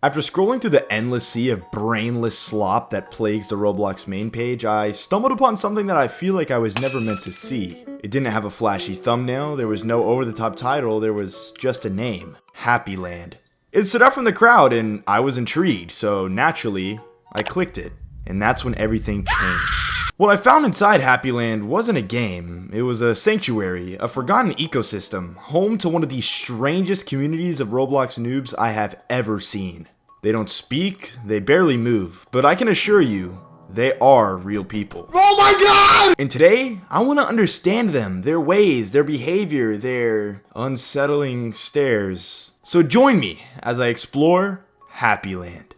After scrolling through the endless sea of brainless slop that plagues the Roblox main page, I stumbled upon something that I feel like I was never meant to see. It didn't have a flashy thumbnail, there was no over-the-top title, there was just a name, Happy Land. It stood out from the crowd and I was intrigued, so naturally, I clicked it. And that's when everything changed. What I found inside Happy Land wasn't a game, it was a sanctuary, a forgotten ecosystem, home to one of the strangest communities of Roblox noobs I have ever seen. They don't speak, they barely move, but I can assure you, they are real people. Oh my god! And today, I want to understand them, their ways, their behavior, their unsettling stares. So join me as I explore Happy Land.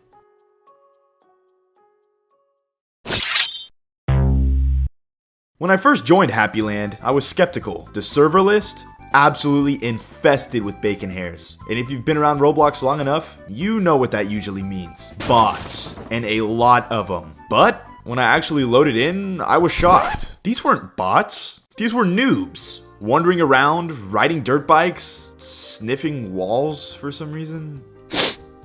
When I first joined Happy Land, I was skeptical. The server list? Absolutely infested with bacon hairs. And if you've been around Roblox long enough, you know what that usually means. Bots. And a lot of them. But when I actually loaded in, I was shocked. These weren't bots. These were noobs. Wandering around, riding dirt bikes, sniffing walls for some reason.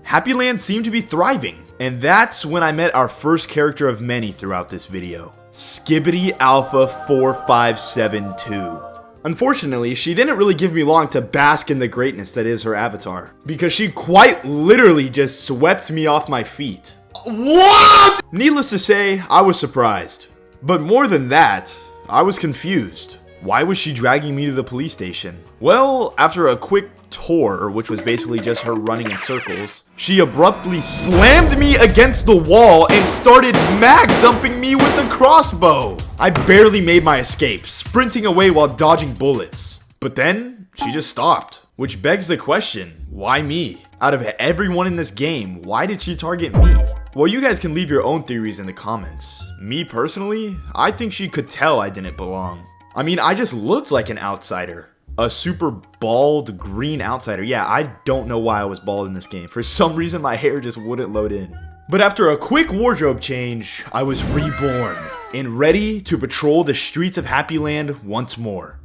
Happy Land seemed to be thriving. And that's when I met our first character of many throughout this video. Skibbity Alpha 4572. Unfortunately, she didn't really give me long to bask in the greatness that is her avatar, because she quite literally just swept me off my feet. What? Needless to say, I was surprised. But more than that, I was confused. Why was she dragging me to the police station? Well, after a quick tour, which was basically just her running in circles, she abruptly slammed me against the wall and started mag dumping me with a crossbow. I barely made my escape, sprinting away while dodging bullets. But then, she just stopped. Which begs the question, why me? Out of everyone in this game, why did she target me? Well, you guys can leave your own theories in the comments. Me personally, I think she could tell I didn't belong. I mean, I just looked like an outsider. A super bald green outsider. Yeah, I don't know why I was bald in this game. For some reason, my hair just wouldn't load in. But after a quick wardrobe change, I was reborn and ready to patrol the streets of Happy Land once more.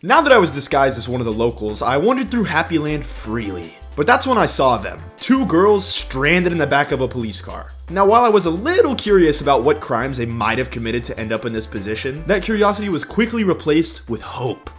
Now that I was disguised as one of the locals, I wandered through Happy Land freely. But that's when I saw them. Two girls stranded in the back of a police car. Now, while I was a little curious about what crimes they might have committed to end up in this position, that curiosity was quickly replaced with hope.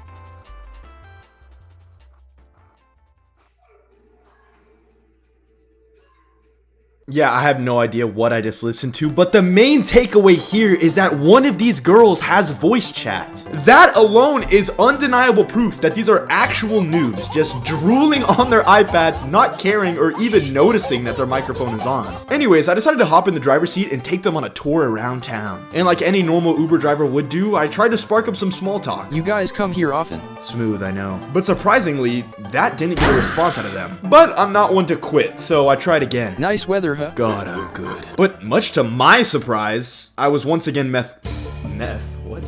Yeah, I have no idea what I just listened to, but the main takeaway here is that one of these girls has voice chat. That alone is undeniable proof that these are actual noobs just drooling on their iPads, not caring or even noticing that their microphone is on. Anyways, I decided to hop in the driver's seat and take them on a tour around town. And like any normal Uber driver would do, I tried to spark up some small talk. You guys come here often. Smooth, I know. But surprisingly, that didn't get a response out of them. But I'm not one to quit, so I tried again. Nice weather, huh? God, I'm good. But much to my surprise, I was once again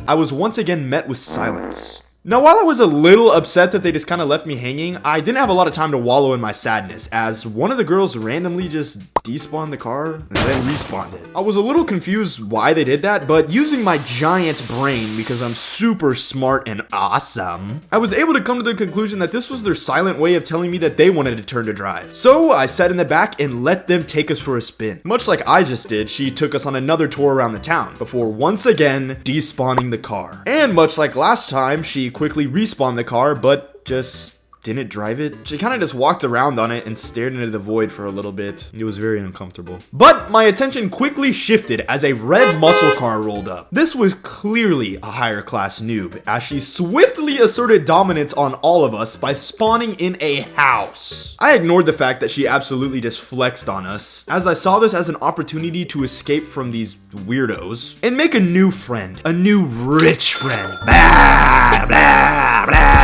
I was once again met with silence. Now, while I was a little upset that they just kind of left me hanging, I didn't have a lot of time to wallow in my sadness, as one of the girls randomly just despawned the car and then respawned it. I was a little confused why they did that, but using my giant brain, because I'm super smart and awesome, I was able to come to the conclusion that this was their silent way of telling me that they wanted to turn to drive. So I sat in the back and let them take us for a spin. Much like I just did, she took us on another tour around the town, before once again despawning the car. And much like last time, she quickly respawned the car, but just didn't drive it. She kind of just walked around on it and stared into the void for a little bit. It was very uncomfortable. But my attention quickly shifted as a red muscle car rolled up. This was clearly a higher class noob, as she swiftly asserted dominance on all of us by spawning in a house. I ignored the fact that she absolutely just flexed on us, as I saw this as an opportunity to escape from these weirdos and make a new friend, a new rich friend. Blah, blah, blah.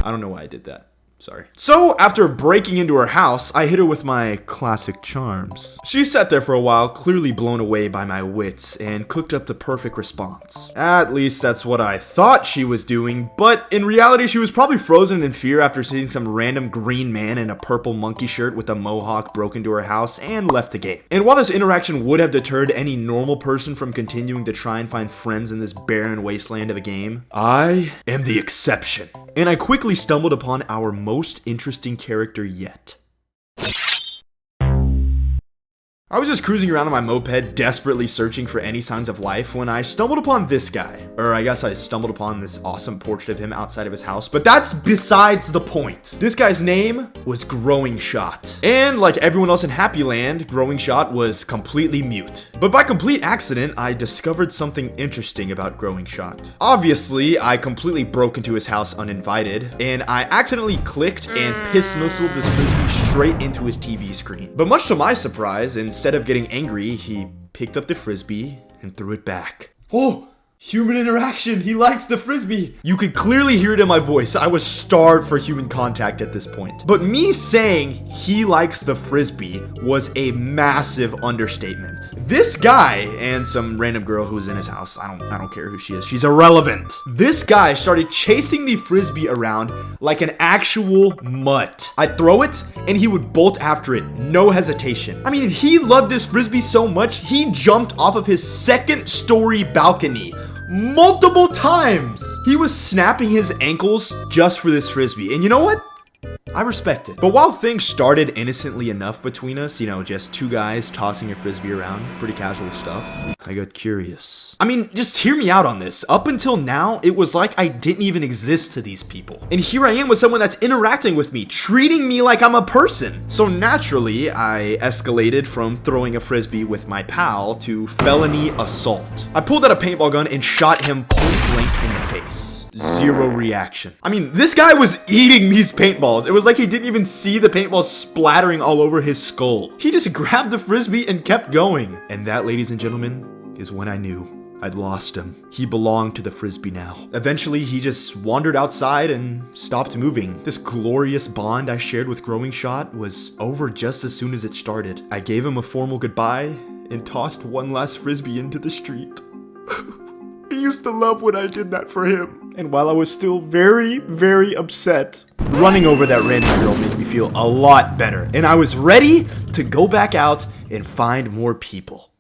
I don't know why I did that. Sorry. So, after breaking into her house, I hit her with my classic charms. She sat there for a while, clearly blown away by my wits, and cooked up the perfect response. At least that's what I thought she was doing, but in reality, she was probably frozen in fear after seeing some random green man in a purple monkey shirt with a mohawk broke into her house and left the game. And while this interaction would have deterred any normal person from continuing to try and find friends in this barren wasteland of a game, I am the exception. And I quickly stumbled upon our most interesting character yet. I was just cruising around on my moped, desperately searching for any signs of life when I stumbled upon this guy. Or I guess I stumbled upon this awesome portrait of him outside of his house, but that's besides the point. This guy's name was Growing Shot. And like everyone else in Happy Land, Growing Shot was completely mute. But by complete accident, I discovered something interesting about Growing Shot. Obviously, I completely broke into his house uninvited, and I accidentally clicked and piss missiled this frisbee straight into his TV screen. But much to my surprise, instead of getting angry, he picked up the frisbee and threw it back. Oh! Human interaction. He likes the frisbee. You could clearly hear it in my voice. I was starved for human contact at this point. But me saying he likes the frisbee was a massive understatement. This guy and some random girl who's in his house, I don't care who she is. She's irrelevant. This guy started chasing the frisbee around like an actual mutt. I'd throw it and he would bolt after it, no hesitation. I mean, he loved this frisbee so much, he jumped off of his second-story balcony multiple times. He was snapping his ankles just for this frisbee. And you know what? I respect it. But while things started innocently enough between us, you know, just two guys tossing a frisbee around, pretty casual stuff, I got curious. I mean, just hear me out on this. Up until now, it was like I didn't even exist to these people. And here I am with someone that's interacting with me, treating me like I'm a person. So naturally, I escalated from throwing a frisbee with my pal to felony assault. I pulled out a paintball gun and shot him point blank in the face. Zero reaction. I mean, this guy was eating these paintballs. It was like he didn't even see the paintballs splattering all over his skull. He just grabbed the frisbee and kept going. And that, ladies and gentlemen, is when I knew I'd lost him. He belonged to the frisbee now. Eventually, he just wandered outside and stopped moving. This glorious bond I shared with Growing Shot was over just as soon as it started. I gave him a formal goodbye and tossed one last frisbee into the street. He used to love when I did that for him. And while I was still very, very upset, running over that random girl made me feel a lot better. And I was ready to go back out and find more people.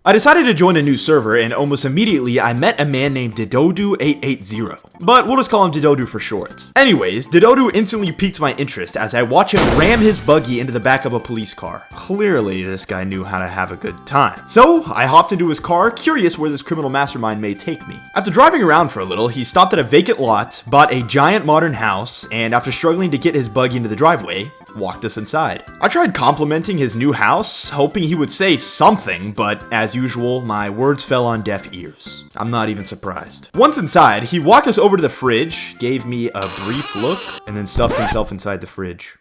I decided to join a new server, and almost immediately I met a man named Didodu 880. But we'll just call him Didodu for short. Anyways, Didodu instantly piqued my interest as I watched him ram his buggy into the back of a police car. Clearly, this guy knew how to have a good time. So, I hopped into his car, curious where this criminal mastermind may take me. After driving around for a little, he stopped at a vacant lot, bought a giant modern house, and after struggling to get his buggy into the driveway, walked us inside. I tried complimenting his new house, hoping he would say something, but as usual, my words fell on deaf ears. I'm not even surprised. Once inside, he walked us over to the fridge, gave me a brief look, and then stuffed himself inside the fridge.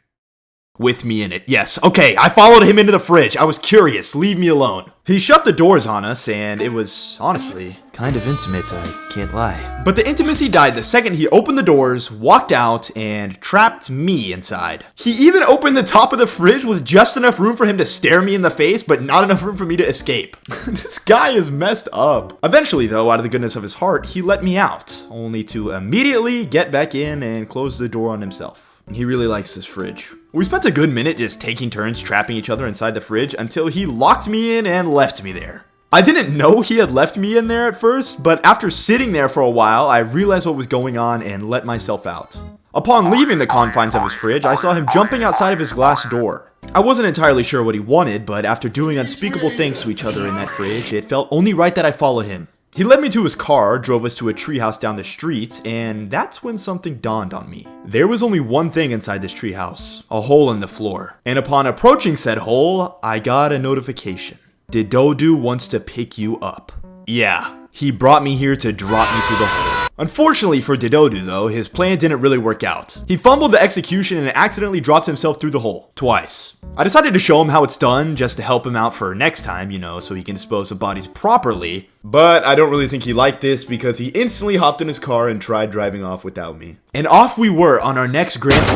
With me in it. Yes, okay, I followed him into the fridge. I was curious. Leave me alone. He shut the doors on us, and it was, honestly, kind of intimate, I can't lie. But the intimacy died the second he opened the doors, walked out, and trapped me inside. He even opened the top of the fridge with just enough room for him to stare me in the face, but not enough room for me to escape. This guy is messed up. Eventually, though, out of the goodness of his heart, he let me out, only to immediately get back in and close the door on himself. He really likes this fridge. We spent a good minute just taking turns trapping each other inside the fridge until he locked me in and left me there. I didn't know he had left me in there at first, but after sitting there for a while, I realized what was going on and let myself out. Upon leaving the confines of his fridge, I saw him jumping outside of his glass door. I wasn't entirely sure what he wanted, but after doing unspeakable things to each other in that fridge, it felt only right that I follow him. He led me to his car, drove us to a treehouse down the street, and that's when something dawned on me. There was only one thing inside this treehouse, a hole in the floor. And upon approaching said hole, I got a notification. Didodu wants to pick you up. Yeah, he brought me here to drop me through the hole. Unfortunately for Didodu though, his plan didn't really work out. He fumbled the execution and accidentally dropped himself through the hole, twice. I decided to show him how it's done just to help him out for next time, you know, so he can dispose of bodies properly. But I don't really think he liked this because he instantly hopped in his car and tried driving off without me. And off we were on our next grand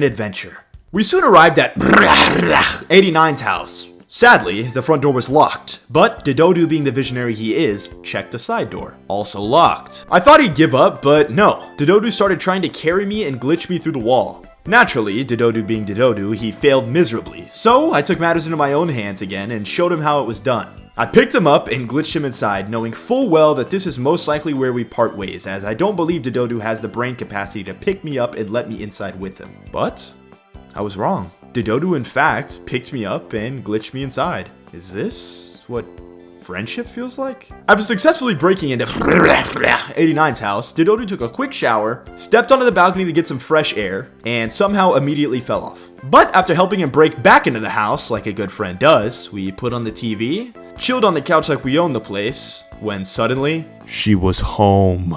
adventure. We soon arrived at 89's house. Sadly, the front door was locked, but Didodu, being the visionary he is, checked the side door. Also locked. I thought he'd give up, but no. Didodu started trying to carry me and glitch me through the wall. Naturally, Didodu being Didodu, he failed miserably, so I took matters into my own hands again and showed him how it was done. I picked him up and glitched him inside, knowing full well that this is most likely where we part ways, as I don't believe Didodu has the brain capacity to pick me up and let me inside with him. But I was wrong. Didodu, in fact, picked me up and glitched me inside. Is this what friendship feels like? After successfully breaking into 89's house, Didodu took a quick shower, stepped onto the balcony to get some fresh air, and somehow immediately fell off. But after helping him break back into the house, like a good friend does, we put on the TV, chilled on the couch like we owned the place, when suddenly, she was home.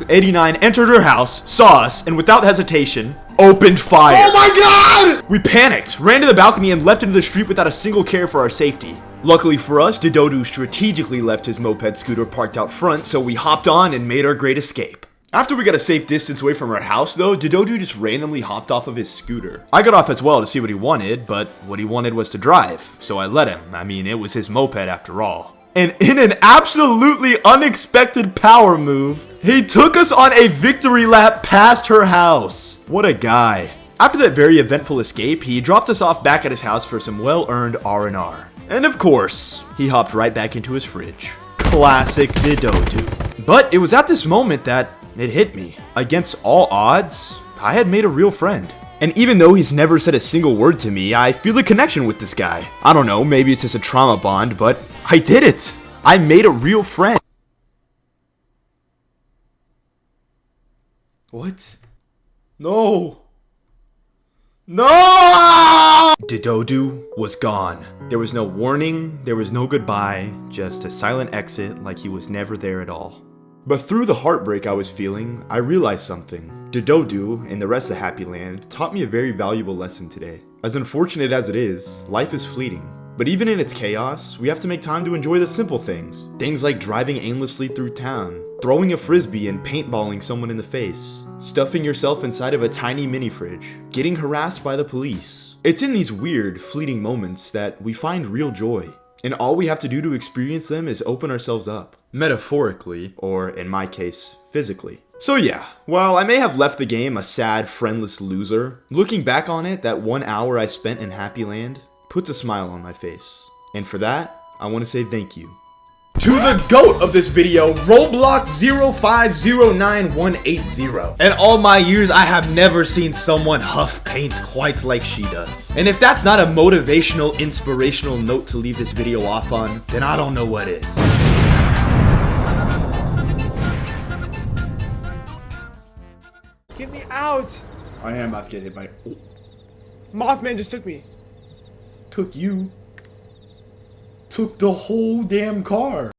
89 entered her house, saw us, and without hesitation, opened fire. Oh my god! We panicked, ran to the balcony, and leapt into the street without a single care for our safety. Luckily for us, Didodu strategically left his moped scooter parked out front, so we hopped on and made our great escape. After we got a safe distance away from our house though, Didodu just randomly hopped off of his scooter. I got off as well to see what he wanted, but what he wanted was to drive, so I let him. I mean, it was his moped after all. And in an absolutely unexpected power move, he took us on a victory lap past her house. What a guy. After that very eventful escape, he dropped us off back at his house for some well-earned R&R. And of course, he hopped right back into his fridge. Classic Didodu. But it was at this moment that it hit me. Against all odds, I had made a real friend. And even though he's never said a single word to me, I feel a connection with this guy. I don't know, maybe it's just a trauma bond, but I did it. I made a real friend. What? No. No! Didodu was gone. There was no warning, there was no goodbye, just a silent exit like he was never there at all. But through the heartbreak I was feeling, I realized something. Didodu and the rest of Happy Land taught me a very valuable lesson today. As unfortunate as it is, life is fleeting. But even in its chaos, we have to make time to enjoy the simple things. Things like driving aimlessly through town, throwing a frisbee and paintballing someone in the face, stuffing yourself inside of a tiny mini fridge, getting harassed by the police. It's in these weird, fleeting moments that we find real joy. And all we have to do to experience them is open ourselves up. Metaphorically, or in my case, physically. So yeah, while I may have left the game a sad, friendless loser, looking back on it, that 1 hour I spent in Happy Land puts a smile on my face. And for that, I want to say thank you. To the GOAT of this video, Roblox 0509180. In all my years, I have never seen someone huff paint quite like she does. And if that's not a motivational, inspirational note to leave this video off on, then I don't know what is. Get me out! I am about to get hit by... Mothman just took me. Took you. Took the whole damn car.